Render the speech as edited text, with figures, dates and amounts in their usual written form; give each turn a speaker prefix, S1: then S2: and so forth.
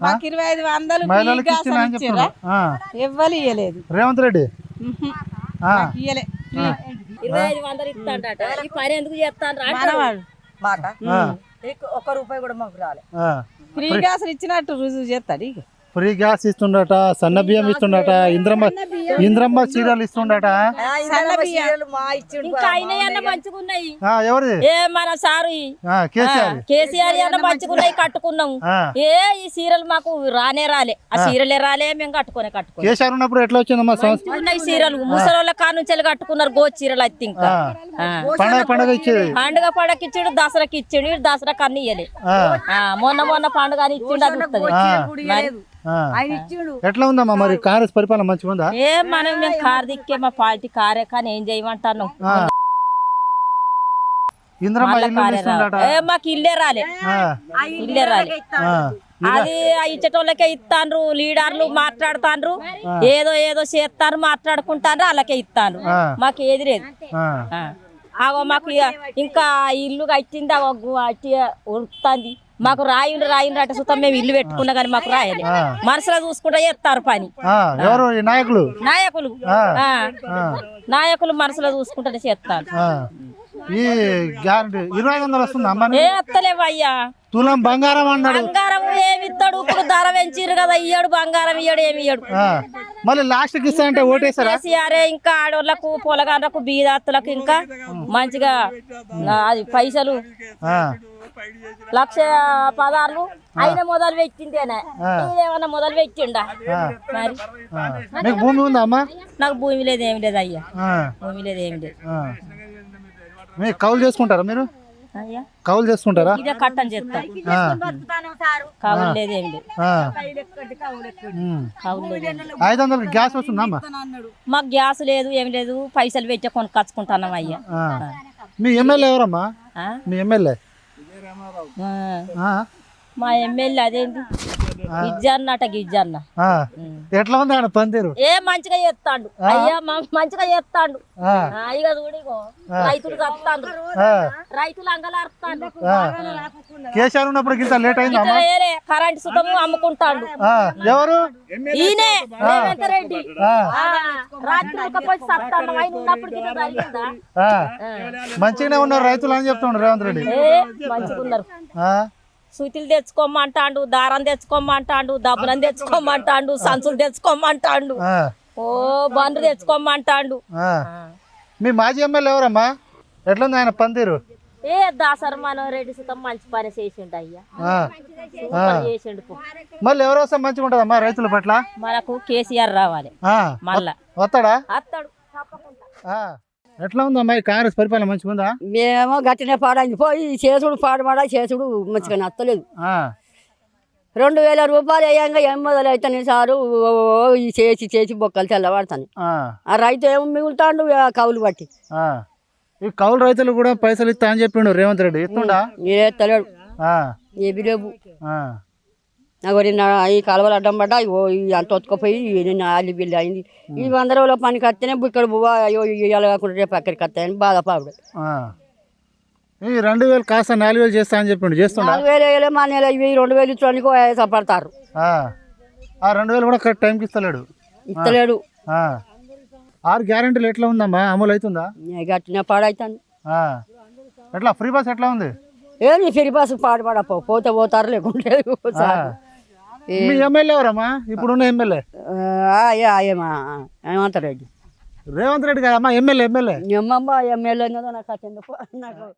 S1: మాకు 2500
S2: మహిళలకు ఇచ్చినా అని చెప్తున్నా.
S1: ఎవ్వరు ఇయ్యలేదు.
S2: రేవంత్ రెడ్డి
S1: ఇయ్యలే.
S3: 2500 ఇస్తాడట. ఈ పని ఎందుకు చేస్తాను
S1: మనవాడు
S4: మాట ఒక్క రూపాయి కూడా మాకు రాలే.
S1: ఫ్రీ గ్యాస్ ఇచ్చినట్టు రుజువు చేస్తాడు. ఇక
S2: ఫ్రీ గ్యాస్ ఇస్తుండట, సన్న బియ్యం ఇస్తుండట, ఇంద్రమ్మ చీరలు ఇస్తుండట.
S3: ఇంకా అయినా మంచిగున్నాయి.
S2: ఎవరిది?
S3: ఏ మన సారు కేసీఆర్ అన్న మంచిగున్నాయి, కట్టుకున్నాము. ఏ ఈ సీరియల్ మాకు రానే రాలే. ఆ సీరియలే రాలే, మేము కట్టుకునే
S2: కేసీఆర్ ఉన్నప్పుడు ఎట్లా వచ్చిందమ్మా?
S3: ఉన్నాయి సీరియల్ ముసలోళ్ళ కాడ నుంచి కట్టుకున్నారు. గో చీరలు అయితే ఇంకా
S2: పండగ ఇచ్చేది.
S3: పండుగ ఇచ్చాడు, దసరాకి ఇచ్చాడు. దసరాకి అన్ని ఇయ్యలే. మొన్న పండుగ అని ఇచ్చిండు. అది
S2: ఎట్లా ఉందమ్మా మరి కాంగ్రెస్ పరిపాలన మంచిగా ఉందా?
S3: మనం మేము కారు దిక్కే, మా పార్టీ కారే, కానీ ఏం చేయమంటాను. మాకు ఇల్లే రాలే. అది ఇచ్చేటోళ్ళకే ఇస్తాండ్రు. లీడర్లు మాట్లాడుతాండ్రు, ఏదో చేస్తాను, మాట్లాడుకుంటారు, వాళ్ళకే ఇస్తాను. మాకు ఏది లేదు. అగో మాకు ఇంకా ఇల్లు కట్టింది, ఉడుతుంది. మాకు రాయిండ్రు అట సుతం. మేము ఇల్లు పెట్టుకున్నా కానీ మాకు రాయాలి. మనసులో చూసుకుంటా చేస్తారు పని. నాయకులు మనసులో చూసుకుంటా చేస్తారు. ఎత్తలేవయ్యా.
S2: తులం బంగారం అన్నాడు.
S3: బంగారం ఏమి ఇస్తాడు? ఇప్పుడు ధర పెంచిరు కదా, ఇయ్యాడు బంగారం, ఇయ్యాడు ఏమి ఇయ్యాడు.
S2: మళ్ళీ లాస్ట్ కి ఇస్తా అంటే ఓటేసారా?
S3: ఇంకా ఆడోళ్లకు, పొలగాళ్ళకు, బీదాత్తులకు ఇంకా మంచిగా అది పైసలు 1,16,000 ఆయన మొదలు పెట్టిందేనా? ఏమన్నా మొదలు పెట్టిండా? మరి
S2: భూమి ఉందా అమ్మా?
S3: నాకు భూమి లేదు, ఏమి లేదు అయ్యా. భూమి లేదు, ఏమి లేదు.
S2: మీరు కౌలు చేసుకుంటారా? మీరు కౌలు చేసుకుంటారా?
S3: ఇదే కట్టని చేస్తాం. కౌలు లేదు, ఏమి లేదు.
S2: 500 గ్యాస్ వస్తుందా అమ్మా?
S3: మాకు గ్యాస్ లేదు, ఏమి లేదు. పైసలు పెట్టి కొనుక్కొచ్చుకుంటున్నాం అయ్యా.
S2: మీ ఎమ్మెల్యే ఎవరమ్మా? మీ ఎమ్మెల్యే?
S3: మా ఎమ్మెల్యే అదేంటి గిజ్జన్నట. గిజ్జన్న
S2: ఎట్లా ఉంది ఆయన పనితీరు?
S3: మంచిగా చేస్తాడు అయ్యా, మంచిగా చేస్తాడు. ఇక చూడిగో రైతులు కత్తాండ్రు, రైతులు అంగలారుతాండ్రు.
S2: కేసీఆర్ ఉన్నప్పుడు ఇంత లేట్ అయింది.
S3: కరెంట్ సుతము అమ్ముకుంటాడు.
S2: ఎవరు?
S3: ఈయనే రేవంత్ రెడ్డి. రాత్రి ఉడకపోయి సత్తాను. ఆయన ఉన్నప్పుడు
S2: మంచిగానే ఉన్నారు రైతులు అని చెప్తుండ్రు రేవంత్ రెడ్డి.
S3: మంచిగా ఉన్నారు. సూతులు తెచ్చుకోమంటాడు, దారం తెచ్చుకోమంటాడు, దబ్బులను తెచ్చుకోమంటాడు, సంచులు తెచ్చుకోమంటాడు, బండ్లు తెచ్చుకోమంటాడు.
S2: మీ మాజీ ఎమ్మెల్యే ఎవరమ్మా? ఎట్లుంది ఆయన పనితీరు?
S3: దాసరి మనోహరెడ్డి సుతం మంచి పని చేసిండు అయ్యా. చేసిండు.
S2: మళ్ళీ ఎవరు వస్తే మంచిగా ఉంటదమ్మా రైతుల పట్ల?
S3: మనకు కేసీఆర్ రావాలి. మళ్ళా
S2: వస్తాడా?
S3: వస్తాడు తప్పకుండా.
S2: ఎట్లా ఉందమ్మా కాంగ్రెస్ పరిపాలన మంచిగా ఉందా?
S4: మేమేమో గట్టినే పాడైంది. పోయి చేసుడు పాడమాడా చేసుడు మంచిగా నచ్చలేదు. 2,000 రూపాయలు వేయంగా ఏం మొదలైతే సారు చేసి బొక్కలు తెల్లబడతాను. ఆ రైతు ఏమో మిగులుతాడు కౌలు బట్టి.
S2: ఈ కౌలు రైతులు కూడా పైసలు ఇస్తా అని చెప్పిండు రేవంత్ రెడ్డి. ఇస్తుండా?
S4: ఎత్తలేడు. ఏమి లేవు. నాకు ఈ కాలువలు అడ్డం పడ్డా అంత ఒత్తుకుపోయి ఆలి బిల్లు అయింది. ఈ 100 రోజుల పనికి వస్తేనే ఇక్కడ ఇవాళ కాకుండా రేపు అక్కడికి వస్తాయని బాధపడు.
S2: ఈ 2,000 కాస్త 4,000 చేస్తా అని చెప్పిండు. చేస్తుండ?
S4: 4,000 మా నెల 2,000 ఇచ్చడానికి పడతారు.
S2: ఆ 2,000 కూడా కరెక్ట్ టైంకి
S4: ఇస్తలేడు.
S2: 6 గ్యారెంటీలు ఎట్లా ఉందమ్మా? అమలు అవుతుందా?
S4: గట్టిన పాడైతాను.
S2: ఎట్లా ఫ్రీ బస్ ఎట్లా ఉంది?
S4: ఏమి ఫ్రీ బస్సు పాడుపడపో పోతే పోతారు, లేకుంటే
S2: మీ ఎమ్మెల్యే ఎవరమ్మా? ఇప్పుడున్న ఎమ్మెల్యే
S4: ఏమంటారు?
S2: రేవంత్ రెడ్డి కదమ్మా ఎమ్మెల్యే.
S4: ఎమ్మెల్యే నాకు